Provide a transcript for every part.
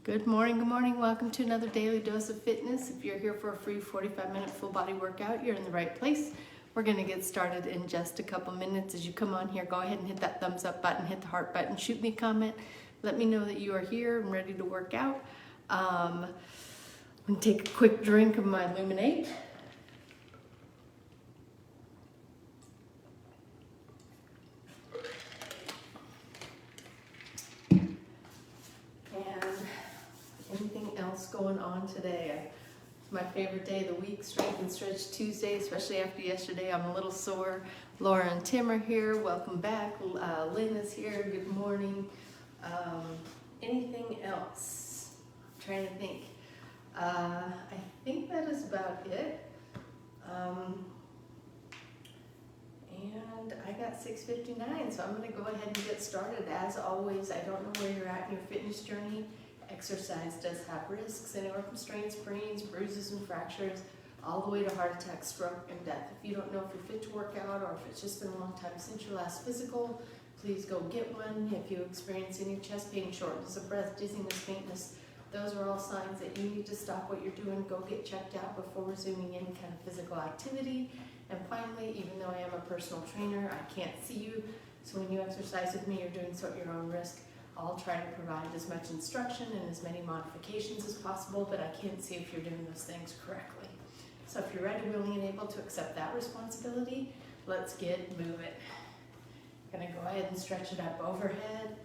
Good morning. Welcome to another daily dose of fitness. If you're here for a free 45-minute full body workout, you're in the right place. We're going to get started in just a couple minutes. As you come on here, go ahead and hit that thumbs up button, hit the heart button, shoot me a comment. Let me know that you are here and ready to work out. I'm going to take a quick drink of my Luminate. Anything else going on today? It's my favorite day of the week, Strength and Stretch Tuesday, especially after yesterday. I'm a little sore. Laura and Tim are here. Welcome back. Lynn is here. Good morning. Anything else? I'm trying to think. I think that is about it. And I got 6:59, so I'm going to go ahead and get started. As always, I don't know where you're at in your fitness journey. Exercise does have risks, anywhere from strains, sprains, bruises, and fractures, all the way to heart attack, stroke, and death. If you don't know if you're fit to work out or if it's just been a long time since your last physical, please go get one. If you experience any chest pain, shortness of breath, dizziness, faintness, those are all signs that you need to stop what you're doing, go get checked out before resuming any kind of physical activity. And finally, even though I am a personal trainer, I can't see you, so when you exercise with me, you're doing so at your own risk. I'll try to provide as much instruction and as many modifications as possible, but I can't see if you're doing those things correctly. So if you're ready, willing, and able to accept that responsibility, let's get moving. Gonna go ahead and stretch it up overhead.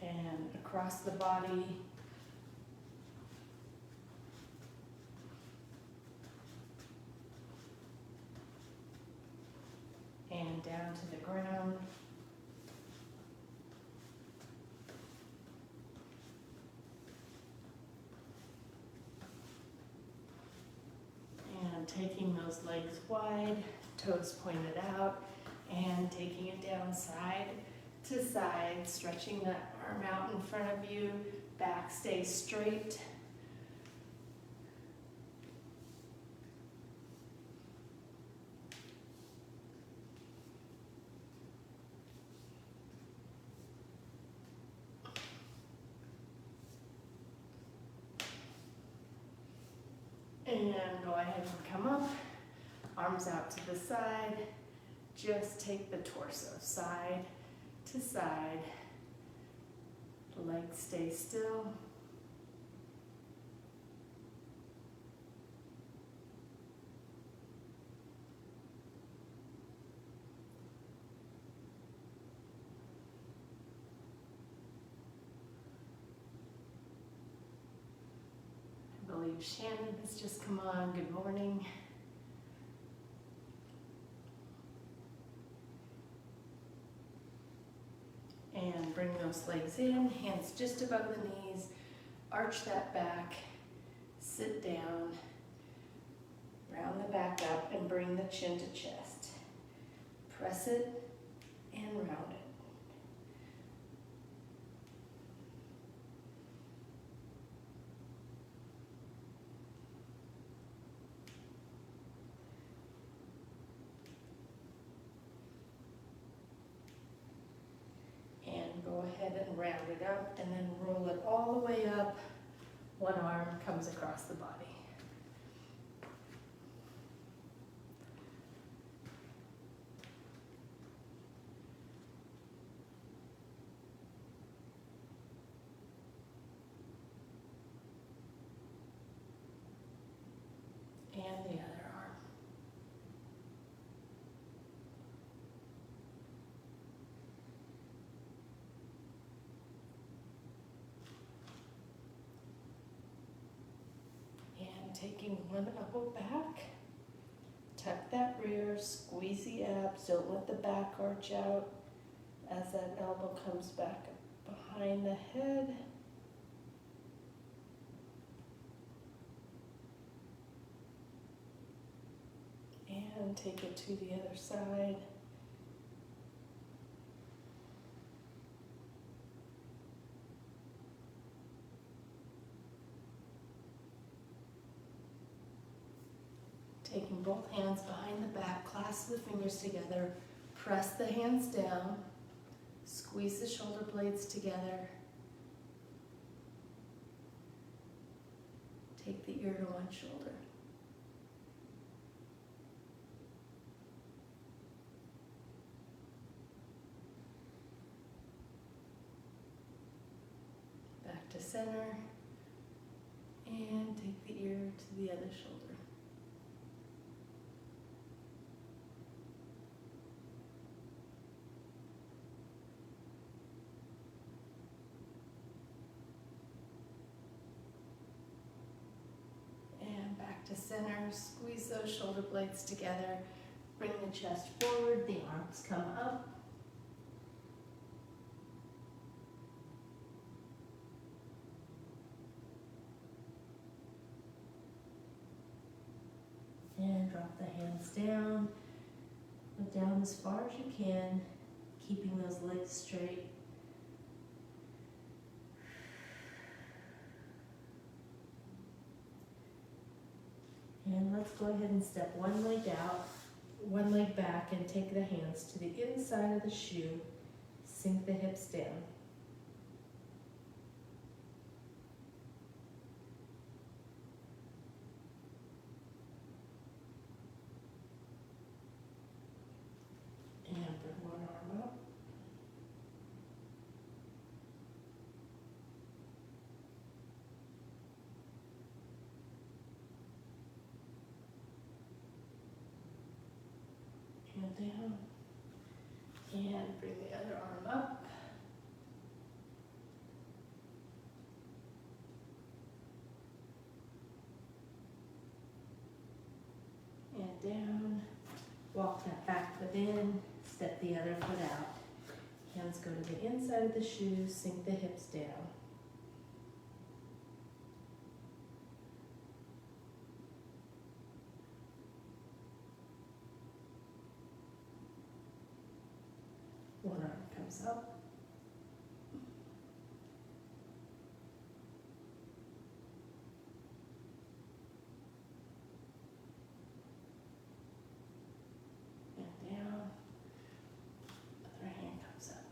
And across the body. And down to the ground. And taking those legs wide, toes pointed out, and taking it down side to side, stretching that arm out in front of you, back stays straight. And go ahead and come up, arms out to the side, just take the torso side to side, legs stay still. I believe Shannon has just come on. Good morning. And bring those legs in, hands just above the knees, arch that back, sit down, round the back up and bring the chin to chest. Press it and round it. Go ahead and round it up and then roll it all the way up. One arm comes across the body. And the other arm. Taking one elbow back, tuck that rear, squeeze the abs, don't let the back arch out as that elbow comes back behind the head. And take it to the other side. Taking both hands behind the back, clasp the fingers together, Press the hands down, squeeze the shoulder blades together. Take the ear to one shoulder. Back to center, and take the ear to the other shoulder. And back to center, squeeze those shoulder blades together, bring the chest forward, the arms come up. And drop the hands down, go down as far as you can, keeping those legs straight. And let's go ahead and step one leg out, one leg back, and take the hands to the inside of the shoe, sink the hips down. And bring one arm up. And down. And bring the other arm up. And down. Walk that back foot in. Step the other foot out. Hands go to the inside of the shoe, sink the hips down. One arm comes up. And down. Other hand comes up.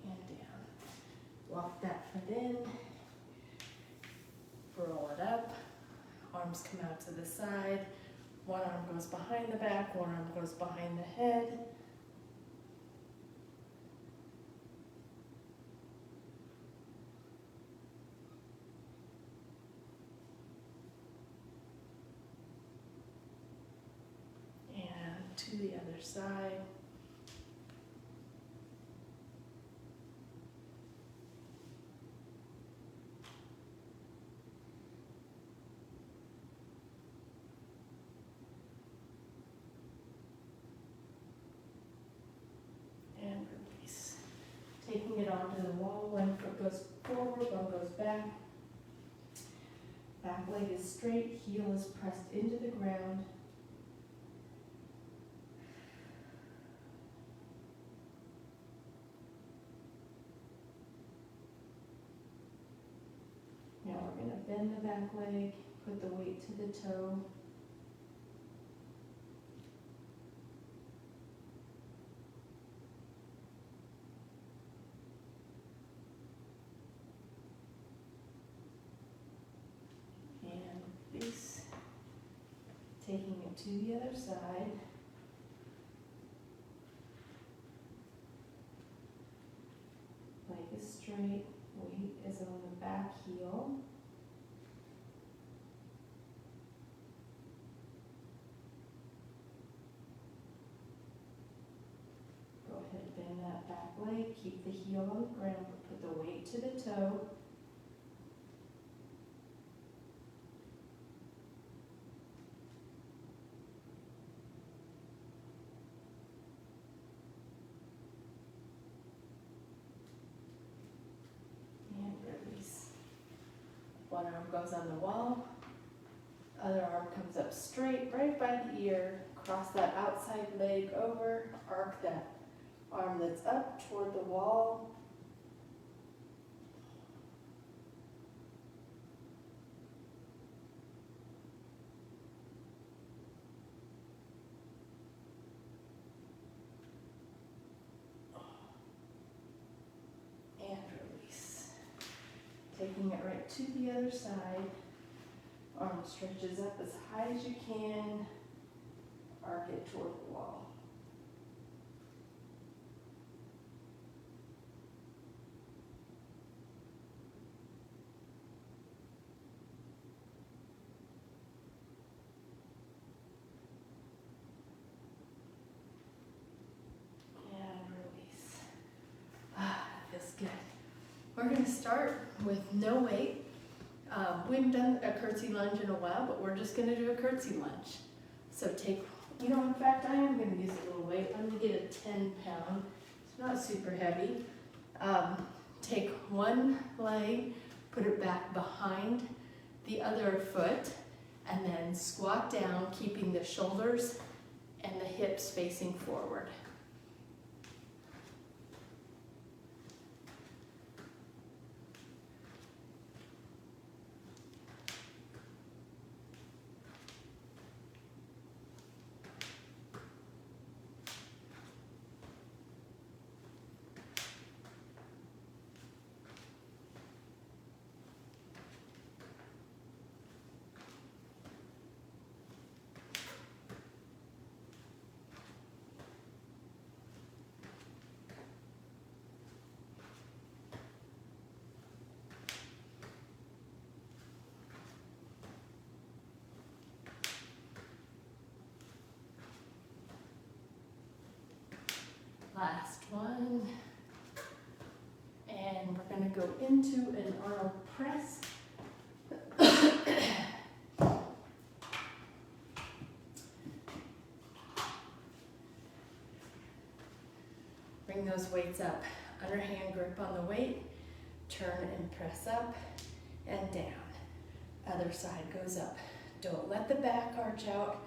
And down. Walk that foot in. Roll it up. Arms come out to the side. One arm goes behind the back, one arm goes behind the head. And to the other side. And release. Taking it onto the wall, one foot goes forward, one goes back. Back leg is straight, heel is pressed into the ground. Now we're going to bend the back leg, put the weight to the toe. And release. Taking it to the other side. Leg is straight, weight is on the back heel. Go ahead, bend that back leg, keep the heel on the ground, but put the weight to the toe. And release. One arm goes on the wall, other arm comes up straight, right by the ear. Cross that outside leg over, arc that arm that's up toward the wall. Taking it right to the other side. Arm stretches up as high as you can. Arc it toward the wall. And release. Ah, that feels good. We're going to start with no weight. We haven't done a curtsy lunge in a while, but we're just going to do a curtsy lunge. So take, in fact, I am going to use a little weight. I'm going to get a 10-pound. It's not super heavy. Take one leg, put it back behind the other foot, and then squat down, keeping the shoulders and the hips facing forward. Last one. And we're going to go into an arm press. Bring those weights up. Underhand grip on the weight. Turn and press up and down. Other side goes up. Don't let the back arch out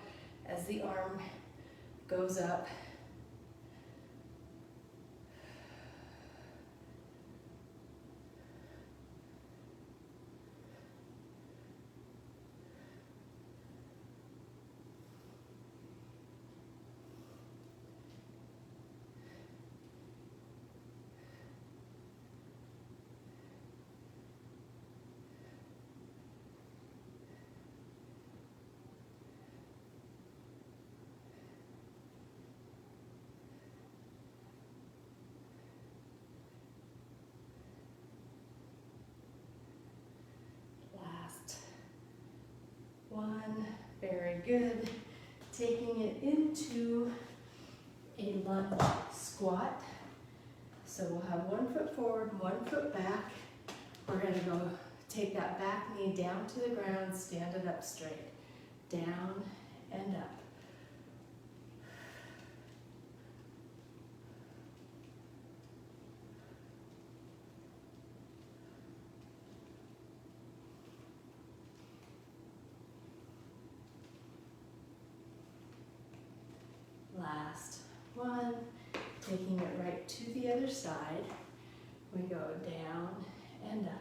as the arm goes up. One, very good. Taking it into a lunge squat. So we'll have 1 foot forward, 1 foot back. We're going to go take that back knee down to the ground, stand it up straight. Down and up. Last one, taking it right to the other side. We go down and up.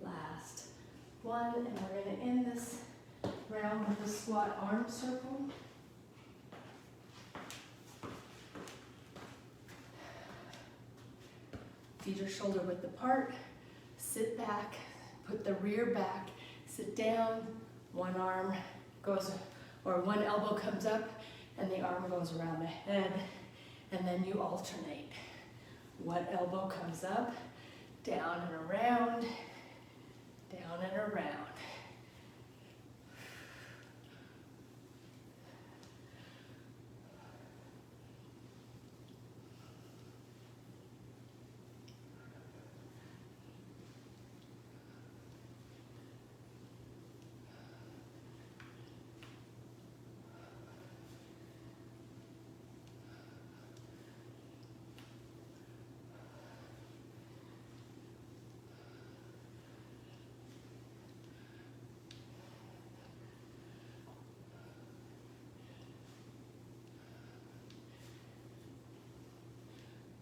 Last one, and we're going to end this round with a squat arm circle. Feet are shoulder width apart. Sit back, put the rear back, sit down. One arm goes, or one elbow comes up and the arm goes around the head, and then you alternate. One elbow comes up, down and around, down and around.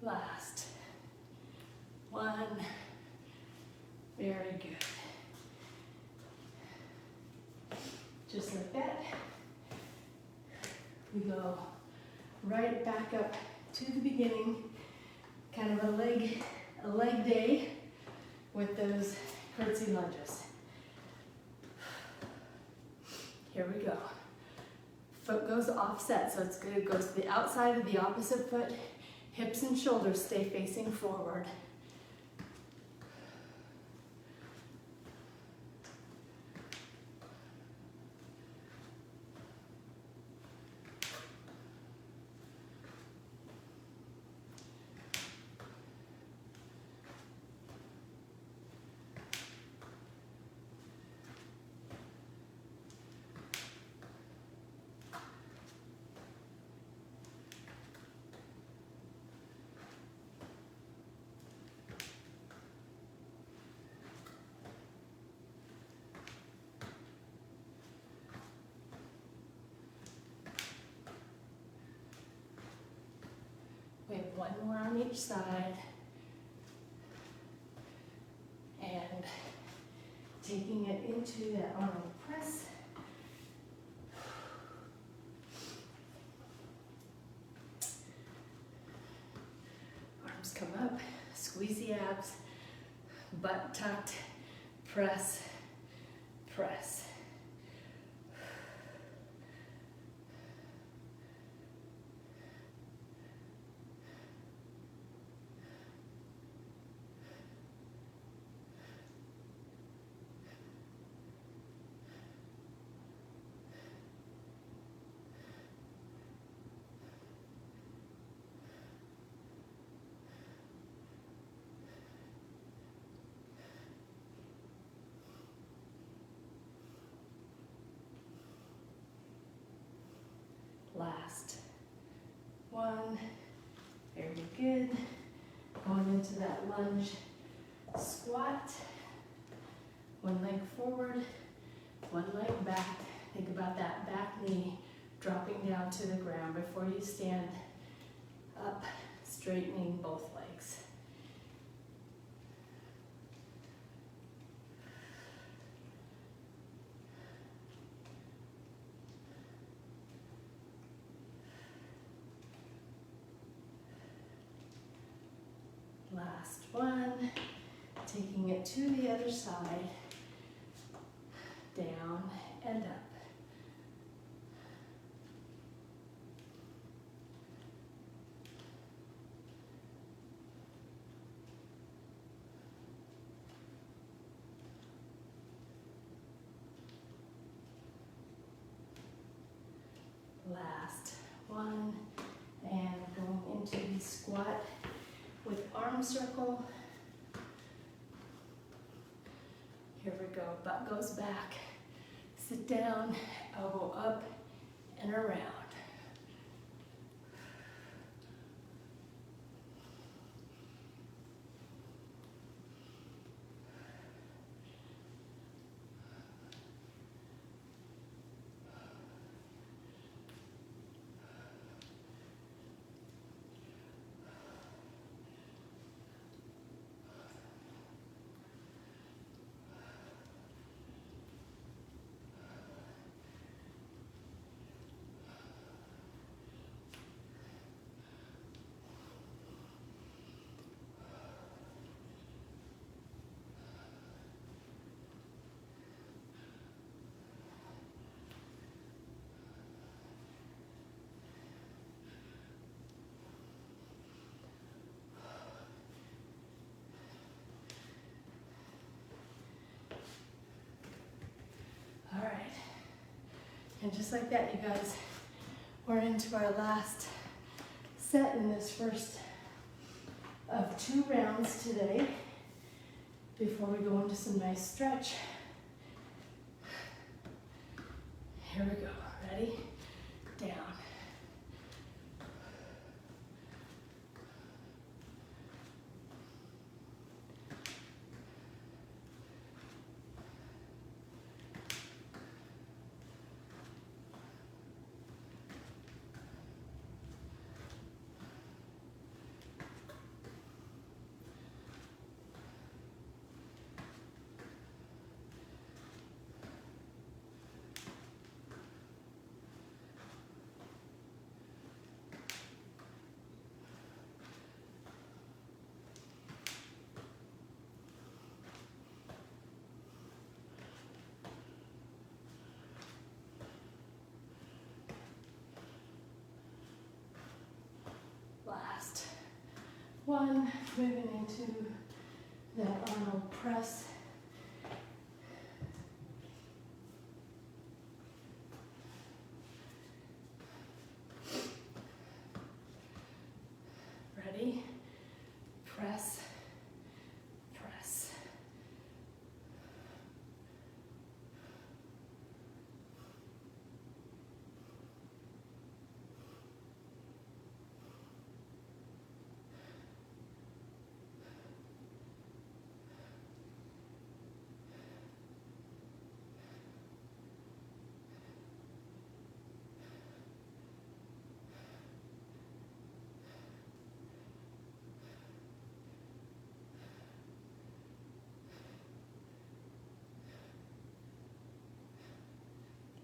Last. 1. Very good. Just like that. We go right back up to the beginning, kind of a leg day with those curtsy lunges. Here we go. Foot goes offset, so it's good. It goes to the outside of the opposite foot. Hips and shoulders stay facing forward. We have one more on each side. And taking it into that arm press. Arms come up, squeeze the abs, butt tucked, press, press. Last one, very good. Going into that lunge squat. One leg forward, one leg back. Think about that back knee dropping down to the ground before you stand up, straightening both legs. Last one, taking it to the other side, down and up. Last one, and going into the squat with arm circle. Here we go, butt goes back. Sit down, elbow up and around. All right, and just like that, you guys, we're into our last set in this first of 2 rounds today before we go into some nice stretch. Here we go, ready? Down. one, moving into that Arnold press. Ready? Press, press.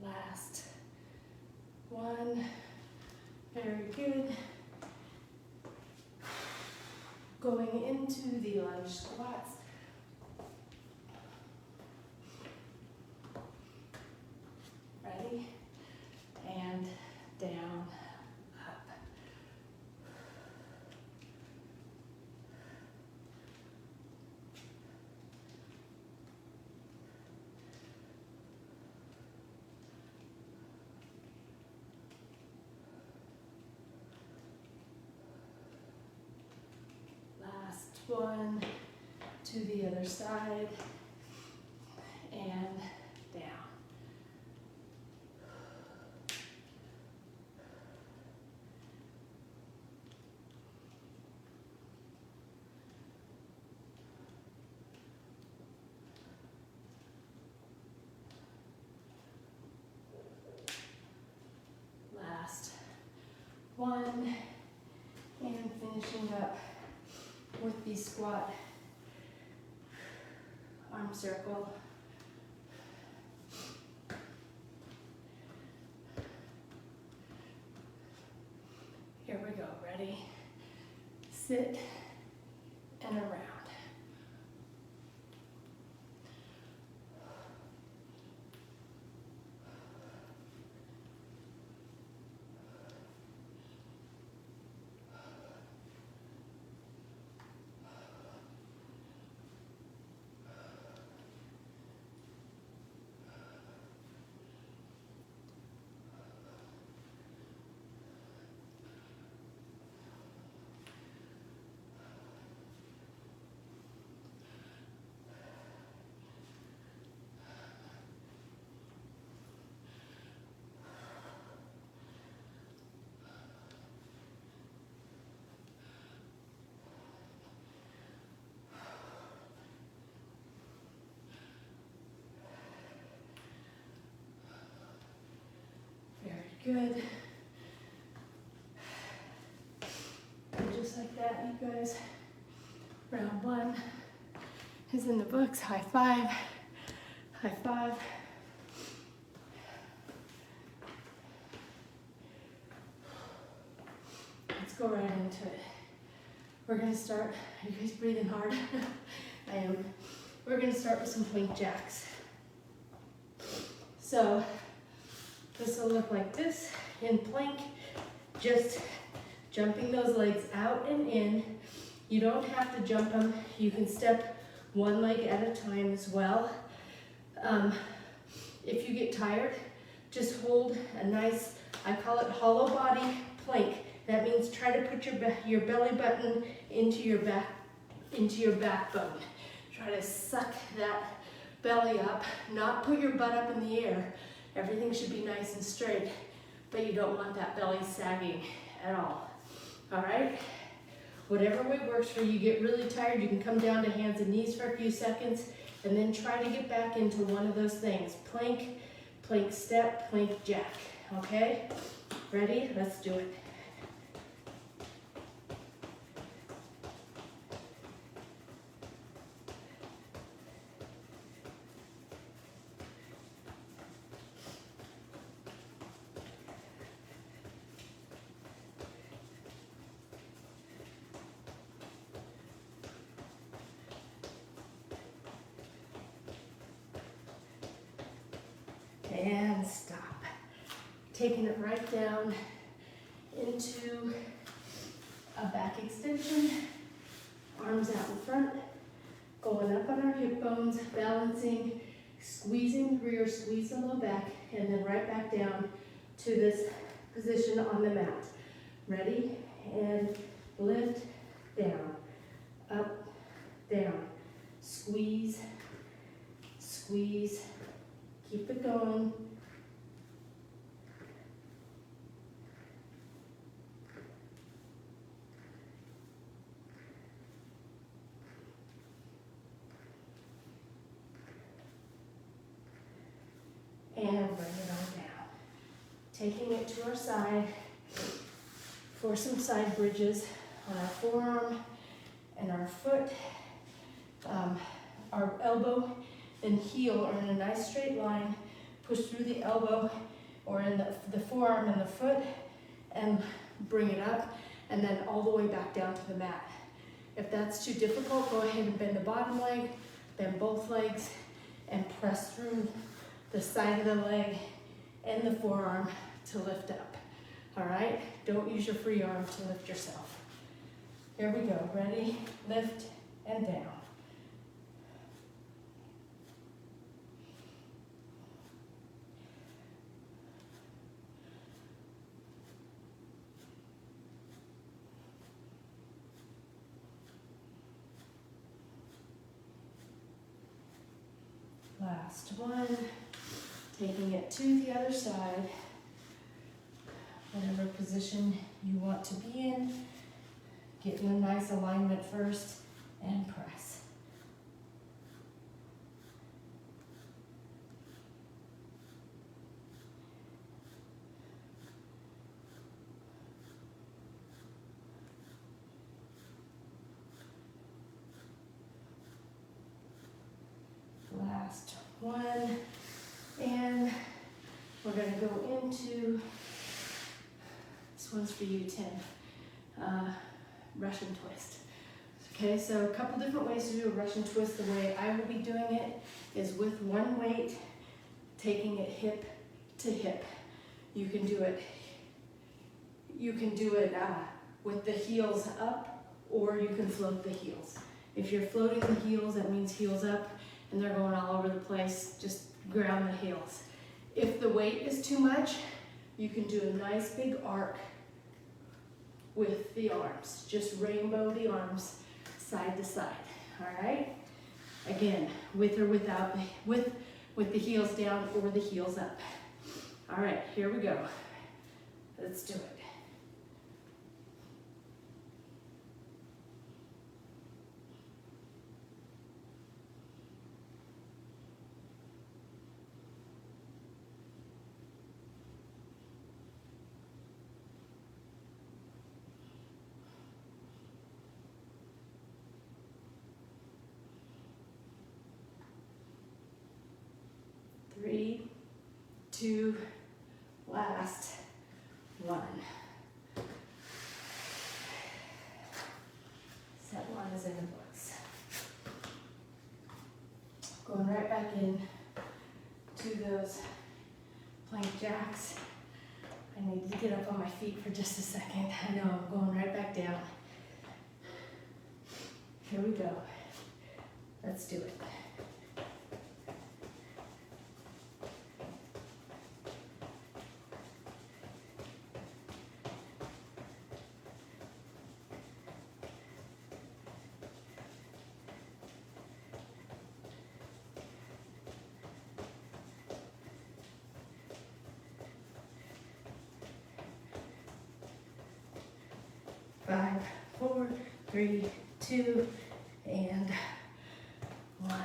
Last one, very good. Going into the lunge squats. Ready? And down, up. Last one, to the other side, and down. Last one, and finishing up with the squat arm circle. Here we go, ready? Sit and around. Good. And just like that, you guys, round one is in the books. High five, high five. Let's go right into it. We're gonna start, are you guys breathing hard? I am. We're gonna start with some plank jacks. So, this will look like this in plank, just jumping those legs out and in. You don't have to jump them. You can step one leg at a time as well. If you get tired, just hold a nice, I call it hollow body plank. That means try to put your belly button into your backbone. Try to suck that belly up, not put your butt up in the air. Everything should be nice and straight, but you don't want that belly sagging at all. All right? Whatever way works for you. Get really tired, you can come down to hands and knees for a few seconds, and then try to get back into one of those things. Plank, plank step, plank jack. Okay? Ready? Let's do it. And stop. Taking it right down into a back extension. Arms out in front, going up on our hip bones, balancing, squeezing the rear, squeeze the low back, and then right back down to this position on the mat. Ready? And lift, down, up, down, squeeze, squeeze, keep it going. And bring it on down. Taking it to our side for some side bridges on our forearm and our foot. Our elbow and heel are in a nice straight line. Push through the elbow or in the forearm and the foot and bring it up and then all the way back down to the mat. If that's too difficult, go ahead and bend the bottom leg, bend both legs, and press through the side of the leg and the forearm to lift up. All right? Don't use your free arm to lift yourself. Here we go. Ready? Lift and down. Last one. Taking it to the other side. Whatever position you want to be in. Get in a nice alignment first and press. Last one. And we're going to go into, this one's for you, Tim, Russian twist. Okay, so a couple different ways to do a Russian twist. The way I will be doing it is with one weight, taking it hip to hip. You can do it with the heels up, or you can float the heels. If you're floating the heels, that means heels up, and they're going all over the place, just ground the heels. If the weight is too much, you can do a nice big arc with the arms. Just rainbow the arms side to side, all right? Again, with or without, with the heels down or the heels up. All right, here we go. Let's do it. Three, two, last one. Set one is in the books. Going right back in to those plank jacks. I need to get up on my feet for just a second. I know, I'm going right back down. Here we go. Let's do it. Five, four, three, two, and one.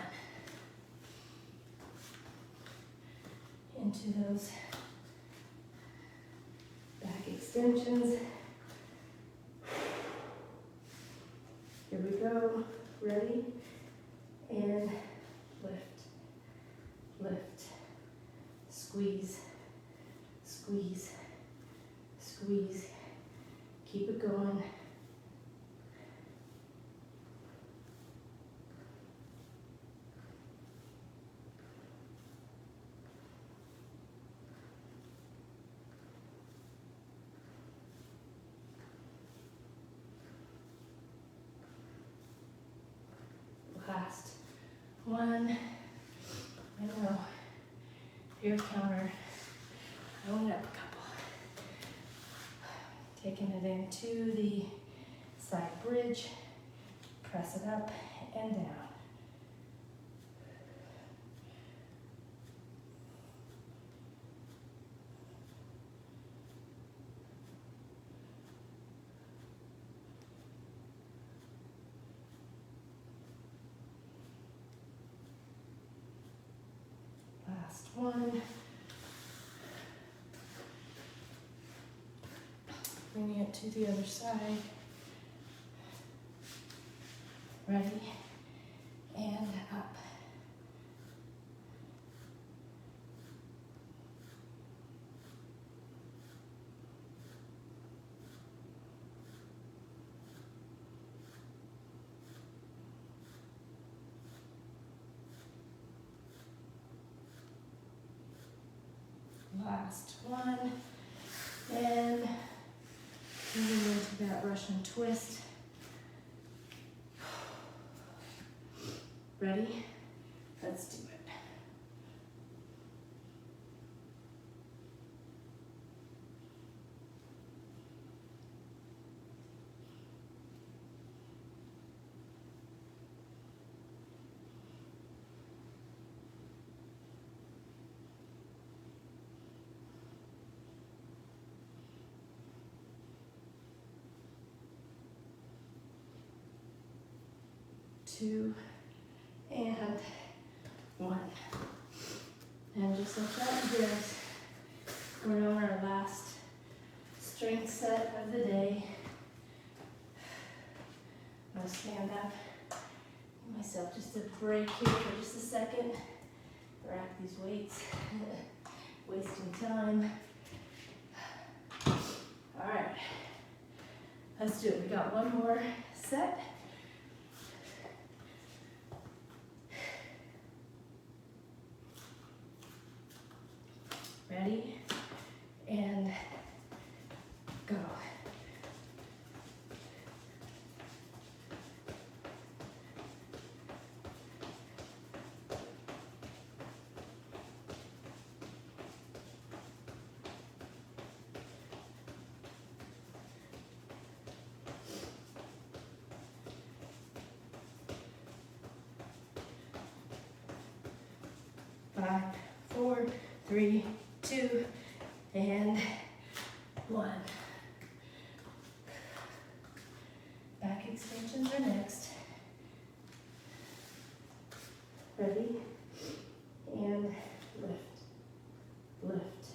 Into those back extensions. Here we go. Ready? And lift, lift, squeeze, squeeze, squeeze. Keep it going. last one. I know, your counter, I went up a couple. Taking it into the side bridge, press it up and down. Last one. Bringing it to the other side. Ready? And up. Last one. And moving into that Russian twist. Ready? Let's do it. Two, and one. And just like that, guys, we're on our last strength set of the day. I'm gonna stand up, give myself just a break here for just a second. Rack these weights, wasting time. All right, let's do it. We got one more set. Ready? And go. Five, four, three, two, and one. Back extensions are next. Ready? And lift, lift,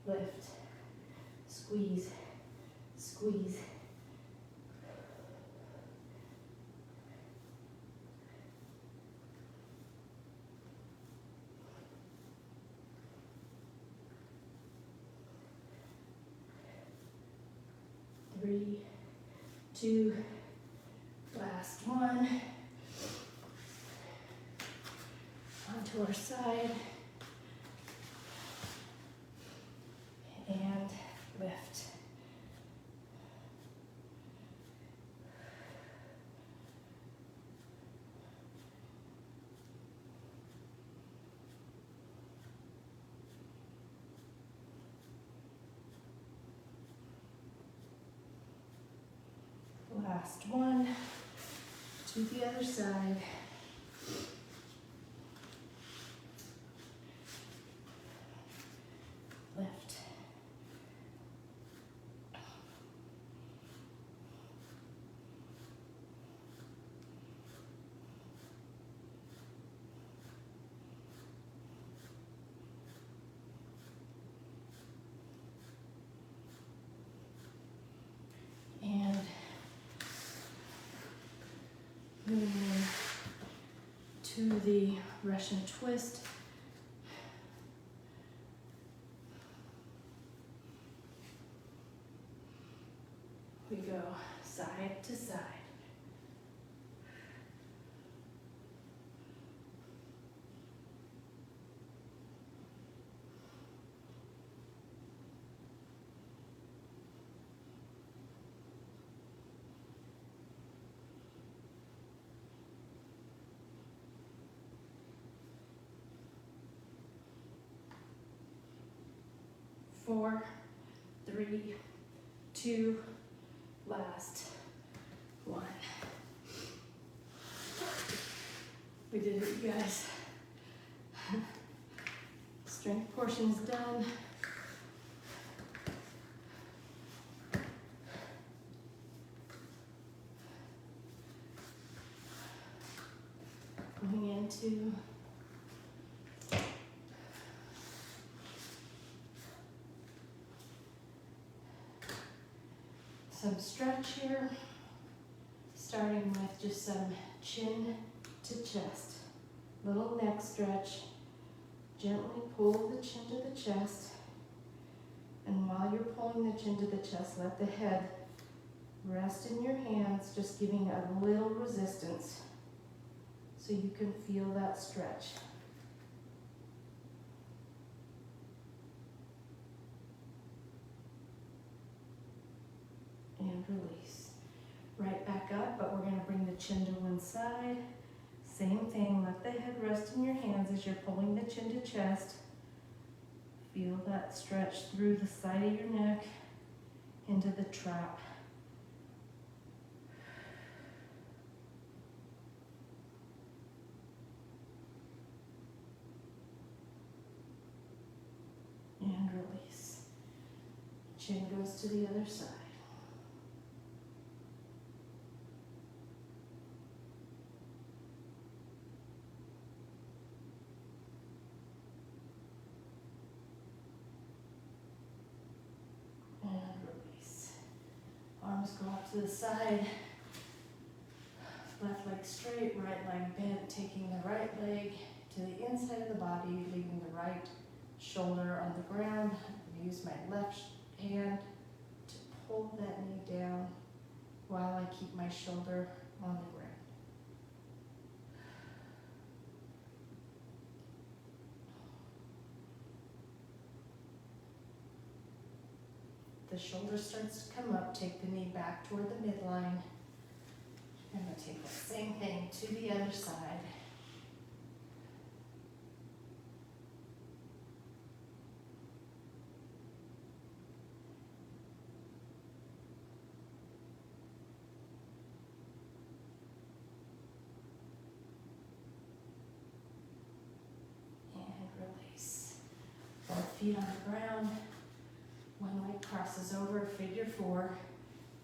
lift, squeeze, squeeze. Three, two, last one. Onto our side. And lift. Last one, to the other side. Lift. And moving to the Russian twist. We go side to side. 4, 3, 2, last 1. We did it, you guys. Strength portion's done. Going into some stretch here, starting with just some chin to chest. Little neck stretch. Gently pull the chin to the chest. And while you're pulling the chin to the chest, let the head rest in your hands, just giving a little resistance so you can feel that stretch. And release. Right back up, but we're going to bring the chin to one side. Same thing, let the head rest in your hands as you're pulling the chin to chest. Feel that stretch through the side of your neck into the trap. And release. Chin goes to the other side. Arms go out to the side, left leg straight, right leg bent, taking the right leg to the inside of the body, leaving the right shoulder on the ground. Use my left hand to pull that knee down while I keep my shoulder on the ground. The shoulder starts to come up, take the knee back toward the midline. I'm going to take the same thing to the other side. And release. Both feet on the ground. One leg crosses over, figure 4.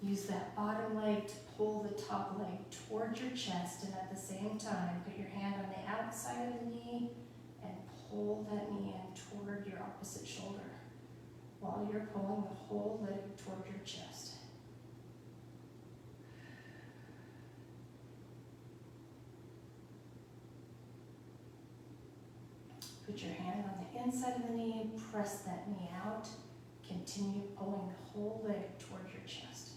Use that bottom leg to pull the top leg towards your chest, and at the same time, put your hand on the outside of the knee and pull that knee in toward your opposite shoulder while you're pulling the whole leg toward your chest. Put your hand on the inside of the knee, press that knee out. Continue pulling the whole leg toward your chest.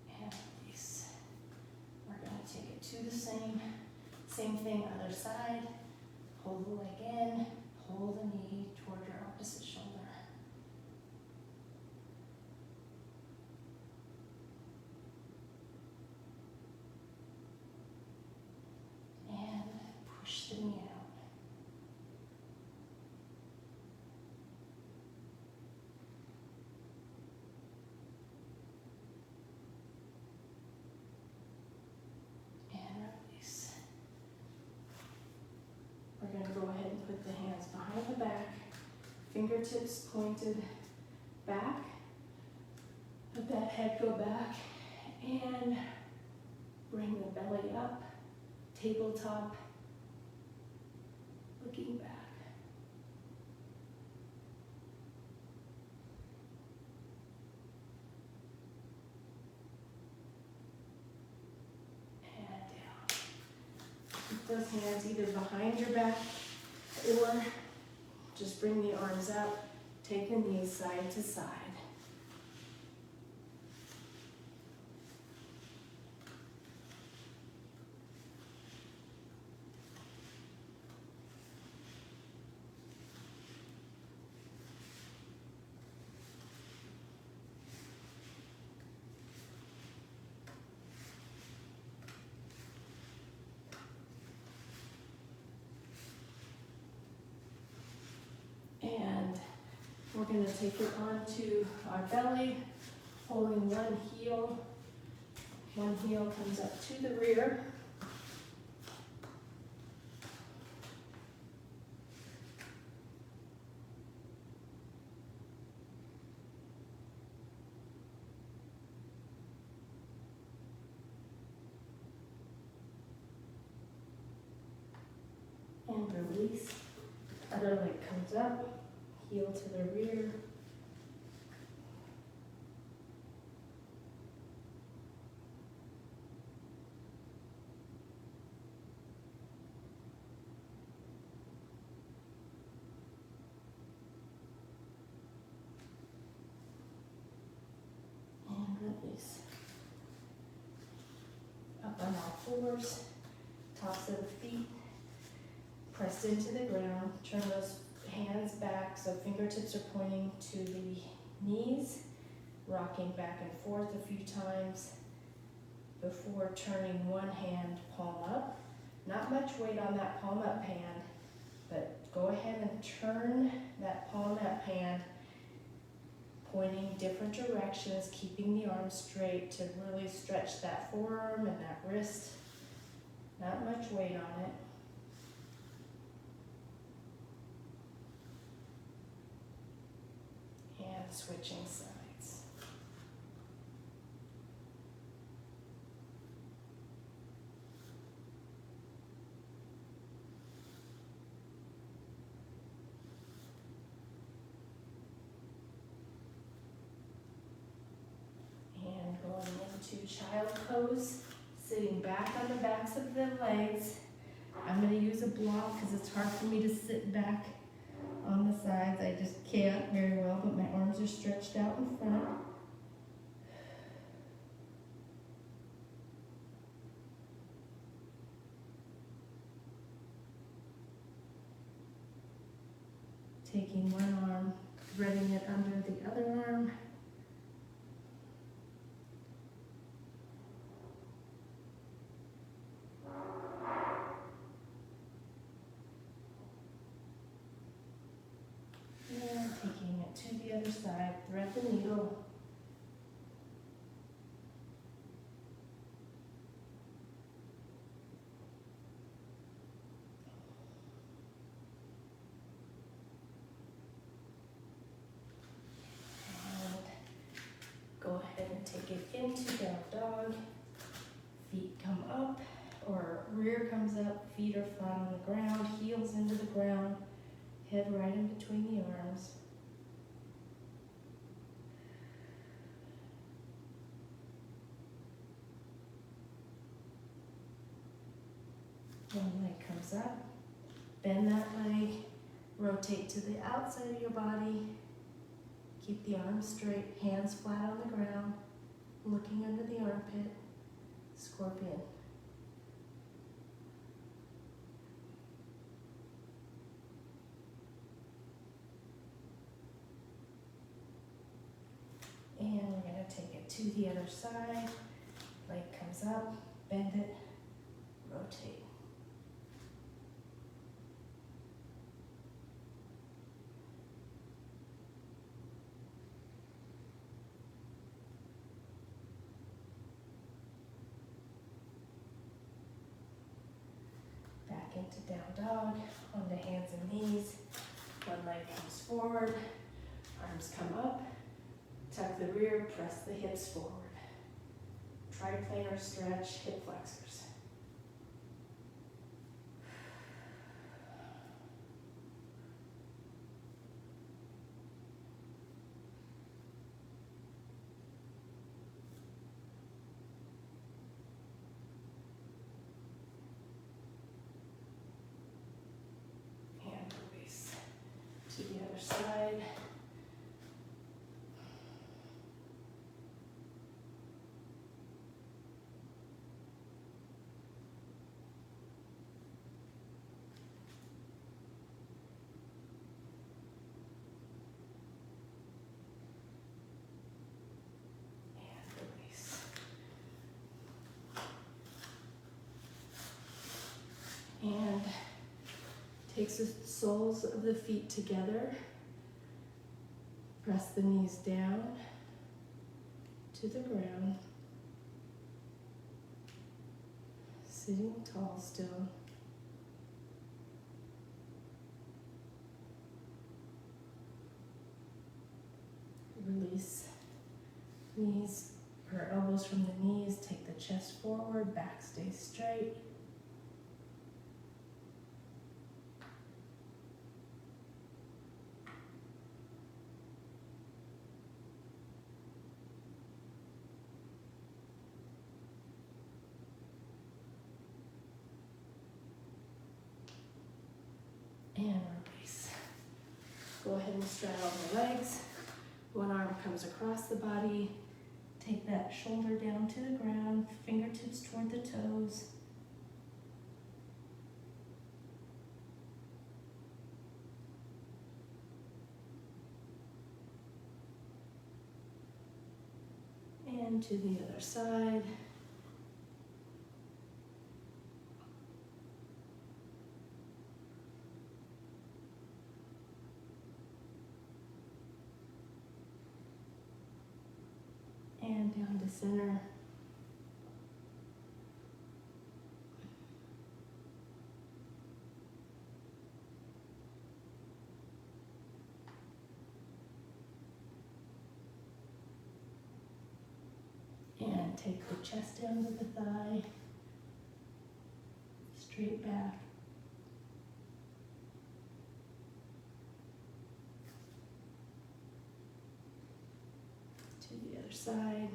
And release. We're going to take it to the same thing, other side. Pull the leg in, pull the knee toward your opposite shoulder. Push the knee out. And release. We're going to go ahead and put the hands behind the back, fingertips pointed back. Let that head go back and bring the belly up, tabletop. Looking back. And down. Keep those hands either behind your back or just bring the arms up. Take the knees side to side. we're gonna take it onto our belly, holding one heel. One heel comes up to the rear. And release. Other leg comes up, heel to the rear. And release. Up on all fours, tops of the feet. Pressed into the ground, turn those hands back so fingertips are pointing to the knees, rocking back and forth a few times before turning one hand palm up. Not much weight on that palm up hand, but go ahead and turn that palm up hand, pointing different directions, keeping the arm straight to really stretch that forearm and that wrist. Not much weight on it. And switching sides. And going into child pose, sitting back on the backs of the legs. I'm going to use a block because it's hard for me to sit back on the sides. I just can't very well, but my arms are stretched out in front. Taking one arm, threading it under the other arm. And taking it to the other side, thread the needle. Go ahead and take it into down dog. Feet come up, or rear comes up, feet are flat on the ground, heels into the ground, head right in between the arms. One leg comes up, bend that leg, rotate to the outside of your body. Keep the arms straight, hands flat on the ground, looking under the armpit, scorpion. And we're going to take it to the other side. Leg comes up, bend it, rotate. Back into down dog, onto hands and knees. One leg comes forward, arms come up, tuck the rear, press the hips forward. Triplanar stretch, hip flexors. And release to the other side. And takes the soles of the feet together. Press the knees down to the ground. Sitting tall still. Release knees or elbows from the knees. Take the chest forward, back stays straight. And release. Go ahead and straddle the legs. One arm comes across the body. Take that shoulder down to the ground, fingertips toward the toes. And to the other side. And down to center. And take the chest down to the thigh. Straight back. To the other side.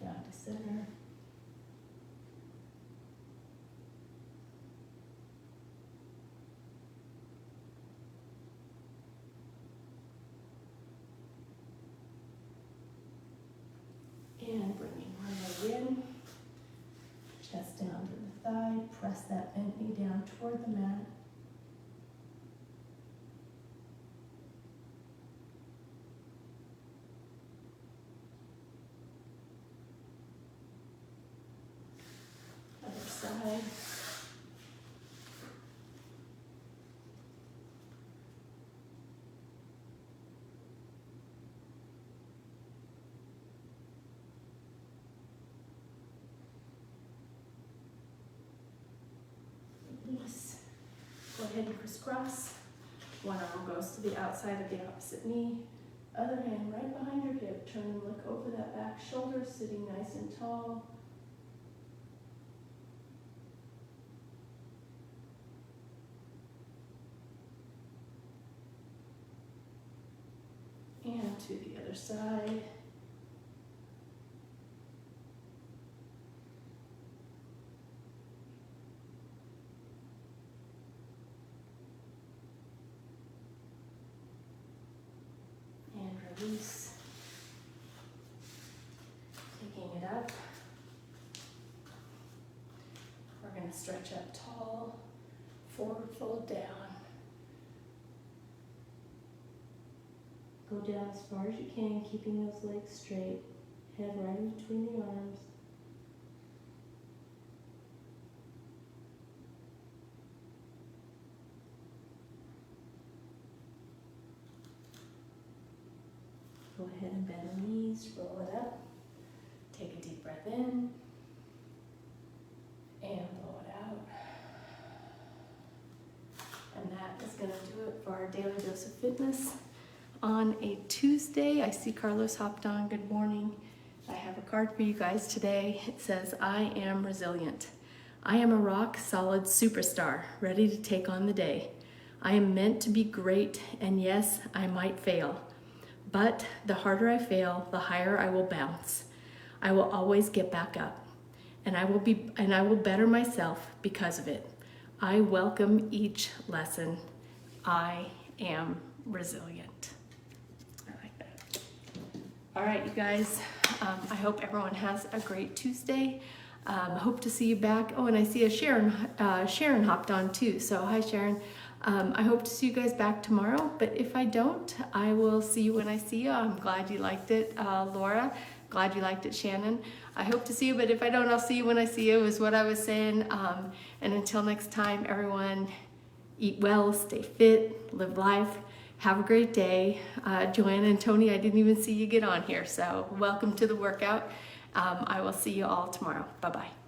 Down to center. And bringing one leg in. Chest down to the thigh, press that bent knee down toward the mat. Other side. Release. Go ahead and crisscross. One arm goes to the outside of the opposite knee. Other hand right behind your hip. Turn and look over that back shoulder, sitting nice and tall. And to the other side. And release. Taking it up. We're going to stretch up tall, forward fold down. Go down as far as you can, keeping those legs straight. Head right in between the arms. Go ahead and bend the knees, roll it up. Take a deep breath in. And blow it out. And that is going to do it for our Daily Dose of Fitness. On a Tuesday, I see Carlos hopped on. Good morning. I have a card for you guys today. It says, I am resilient. I am a rock solid superstar, ready to take on the day. I am meant to be great, and yes, I might fail. But the harder I fail, the higher I will bounce. I will always get back up, and I will better myself because of it. I welcome each lesson. I am resilient. All right, you guys, I hope everyone has a great Tuesday. Hope to see you back. Oh, and I see Sharon hopped on too. So hi, Sharon. I hope to see you guys back tomorrow, but if I don't, I will see you when I see you. I'm glad you liked it, Laura. Glad you liked it, Shannon. I hope to see you, but if I don't, I'll see you when I see you, is what I was saying. And until next time, everyone, eat well, stay fit, live life. Have a great day. Joanna and Tony, I didn't even see you get on here, so welcome to the workout. I will see you all tomorrow. Bye-bye.